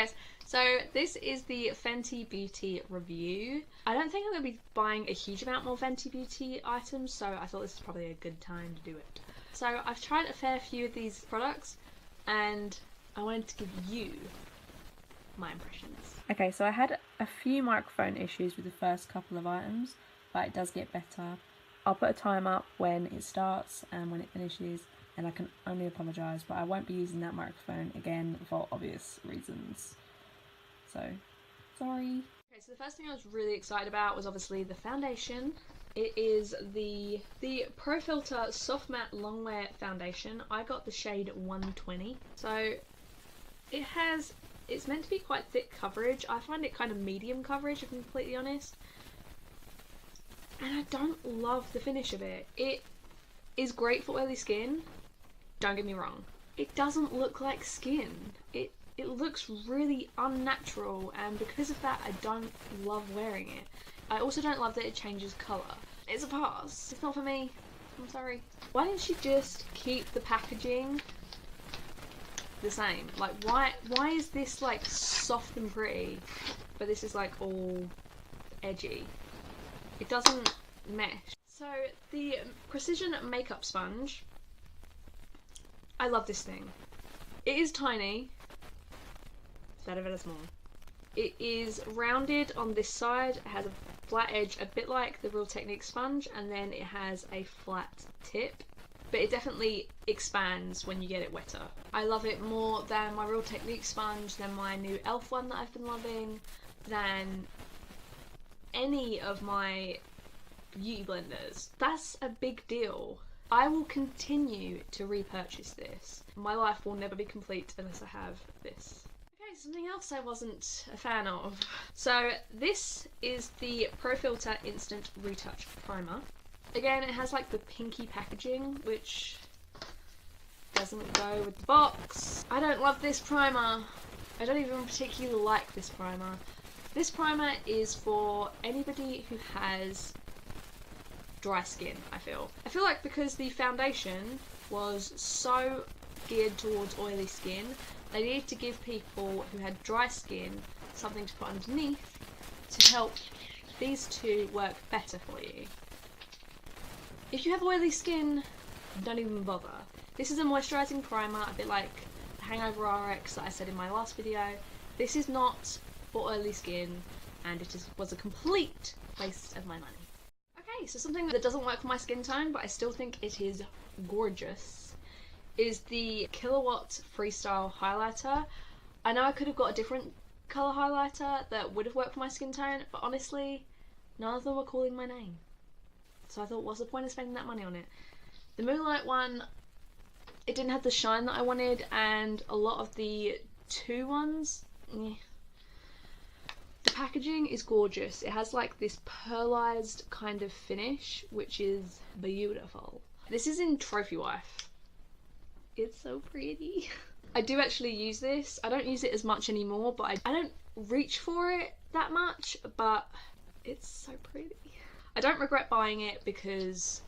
guys, so this is the Fenty Beauty review. I don't think I'm going to be buying a huge amount more Fenty Beauty items, so I thought this is probably a good time to do it. So I've tried a fair few of these products and I wanted to give you my impressions. Okay, so I had a few microphone issues with the first couple of items, but it does get better. I'll put a time up when it starts and when it finishes, and I can only apologise, but I won't be using that microphone again for obvious reasons. So, sorry. Okay, so the first thing I was really excited about was obviously the foundation. It is the Pro Filter Soft Matte Longwear Foundation. I got the shade 120. So, it's meant to be quite thick coverage. I find it kind of medium coverage, if I'm completely honest. And I don't love the finish of it. It is great for oily skin, don't get me wrong. It doesn't look like skin. It looks really unnatural, and because of that I don't love wearing it. I also don't love that it changes colour. It's a pass. It's not for me. I'm sorry. Why didn't she just keep the packaging the same? Like, why is this like soft and pretty, but this is like all edgy? It doesn't mesh. So the Precision Makeup Sponge, I love this thing. It is tiny, that of it is small. It is rounded on this side, it has a flat edge, a bit like the Real Technique sponge, and then it has a flat tip. But it definitely expands when you get it wetter. I love it more than my Real Technique sponge, than my new e.l.f. one that I've been loving, than any of my beauty blenders. That's a big deal. I will continue to repurchase this. My life will never be complete unless I have this. Okay, something else I wasn't a fan of. So this is the Pro Filter Instant Retouch Primer. Again, it has like the pinky packaging, which doesn't go with the box. I don't love this primer. I don't even particularly like this primer. This primer is for anybody who has dry skin, I feel. I feel like because the foundation was so geared towards oily skin, they needed to give people who had dry skin something to put underneath to help these two work better for you. If you have oily skin, don't even bother. This is a moisturising primer, a bit like the Hangover RX that I said in my last video. This is not for oily skin, and it was a complete waste of my money. Okay, so something that doesn't work for my skin tone, but I still think it is gorgeous, is the Kilowatts Freestyle Highlighter. I know I could have got a different colour highlighter that would have worked for my skin tone, but honestly, none of them were calling my name. So I thought, what's the point of spending that money on it? The Moonlight one, it didn't have the shine that I wanted, and a lot of the 2 ones, the packaging is gorgeous. It has like this pearlized kind of finish, which is beautiful. This is in Trophy Wife. It's so pretty. I do actually use this. I don't use it as much anymore, but I don't reach for it that much, but it's so pretty. I don't regret buying it because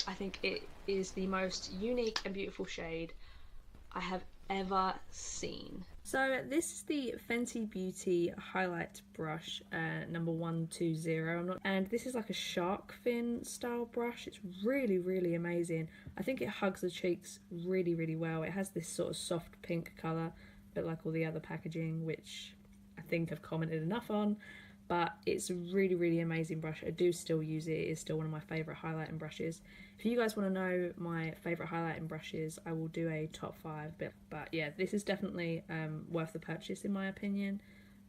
I think it is the most unique and beautiful shade I have ever seen. So this is the Fenty Beauty highlight brush number 120, and this is like a shark fin style brush. It's really amazing. I think it hugs the cheeks really well. It has this sort of soft pink colour, a bit like all the other packaging, which I think I've commented enough on. But it's a really amazing brush. I do still use it. It's still one of my favourite highlighting brushes. If you guys want to know my favourite highlighting brushes, I will do a top 5. But yeah, this is definitely worth the purchase in my opinion.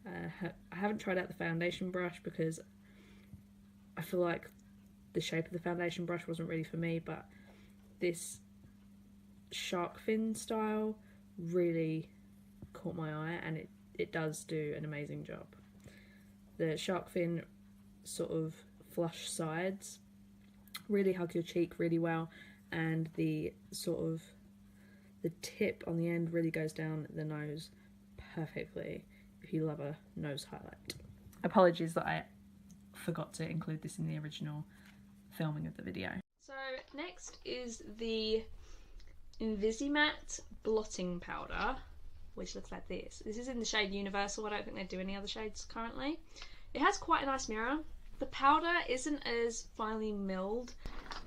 I haven't tried out the foundation brush because I feel like the shape of the foundation brush wasn't really for me, but this shark fin style really caught my eye, and it does do an amazing job. The shark fin sort of flush sides really hug your cheek really well, and the sort of the tip on the end really goes down the nose perfectly if you love a nose highlight. Apologies that I forgot to include this in the original filming of the video. So next is the Invisi Matte Blotting Powder, which looks like this. This is in the shade Universal. I don't think they do any other shades currently. It has quite a nice mirror. The powder isn't as finely milled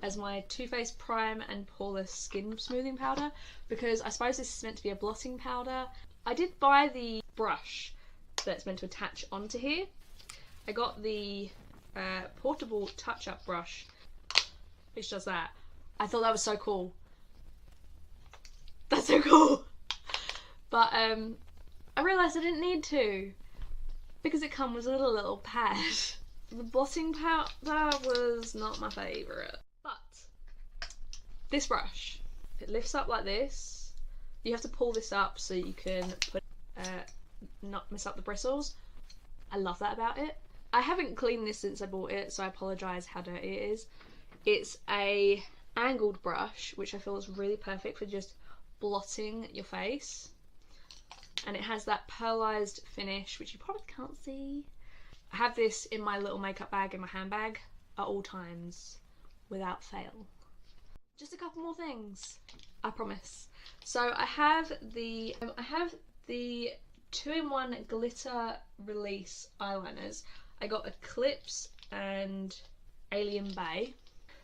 as my Too Faced Prime and Poreless Skin Smoothing Powder, because I suppose this is meant to be a blotting powder. I did buy the brush that's meant to attach onto here. I got the portable touch-up brush, which does that. I thought that was so cool. That's so cool! But I realised I didn't need to, because it comes with a little pad. The blotting powder was not my favourite. But this brush, it lifts up like this. You have to pull this up so you can put not mess up the bristles. I love that about it. I haven't cleaned this since I bought it, so I apologise how dirty it is. It's a angled brush, which I feel is really perfect for just blotting your face. And it has that pearlized finish, which you probably can't see. I have this in my little makeup bag in my handbag at all times, without fail. Just a couple more things, I promise. So I have the 2-in-1 glitter release eyeliners. I got Eclipse and Alien Bay.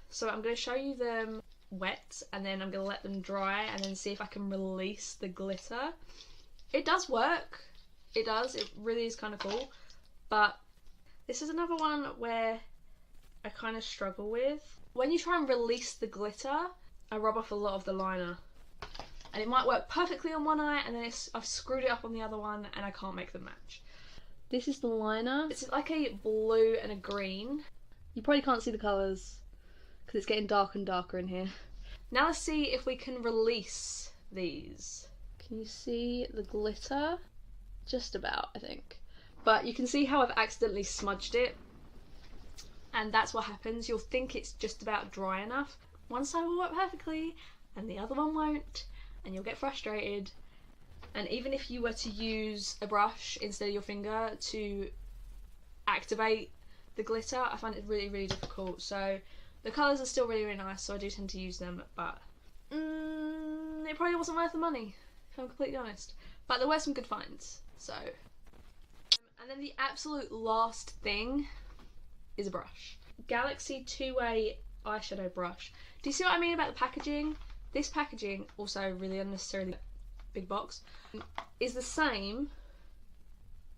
So I'm going to show you them wet, and then I'm going to let them dry and then see if I can release the glitter. It does work. It does. It really is kind of cool. But this is another one where I kind of struggle with. When you try and release the glitter, I rub off a lot of the liner. And it might work perfectly on one eye, and then I've screwed it up on the other one and I can't make them match. This is the liner. It's like a blue and a green. You probably can't see the colours because it's getting darker and darker in here. Now let's see if we can release these. Can you see the glitter? Just about, I think. But you can see how I've accidentally smudged it. And that's what happens. You'll think it's just about dry enough. One side will work perfectly and the other one won't. And you'll get frustrated. And even if you were to use a brush instead of your finger to activate the glitter, I find it really, really difficult. So the colours are still really, really nice, so I do tend to use them, but it probably wasn't worth the money, if I'm completely honest. But there were some good finds, so. And then the absolute last thing is a brush. Galaxy 2-way eyeshadow brush. Do you see what I mean about the packaging? This packaging, also really unnecessarily big box, is the same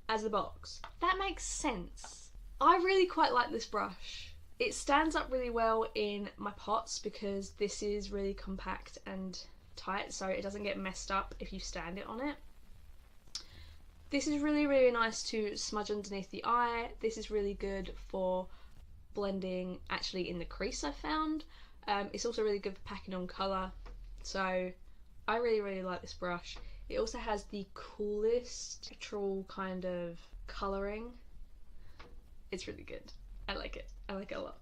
as the box. That makes sense. I really quite like this brush. It stands up really well in my pots because this is really compact and tight, so it doesn't get messed up if you stand it on it. This is really, really nice to smudge underneath the eye. This is really good for blending actually in the crease, I found. It's also really good for packing on colour. So I really, really like this brush. It also has the coolest natural kind of colouring. It's really good. I like it. I like it a lot.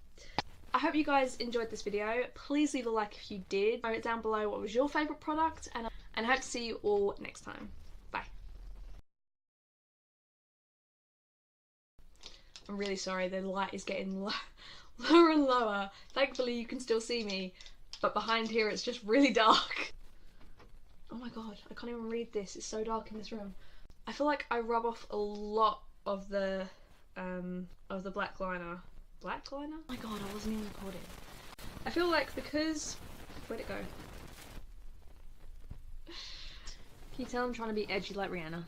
I hope you guys enjoyed this video. Please leave a like if you did. Comment down below what was your favourite product, and I hope to see you all next time. Bye. I'm really sorry, the light is getting lower and lower. Thankfully you can still see me, but behind here it's just really dark. Oh my god, I can't even read this. It's so dark in this room. I feel like I rub off a lot of the black liner. Black liner? Oh my god, I wasn't even recording. I feel like because... Where'd it go? Can you tell I'm trying to be edgy like Rihanna?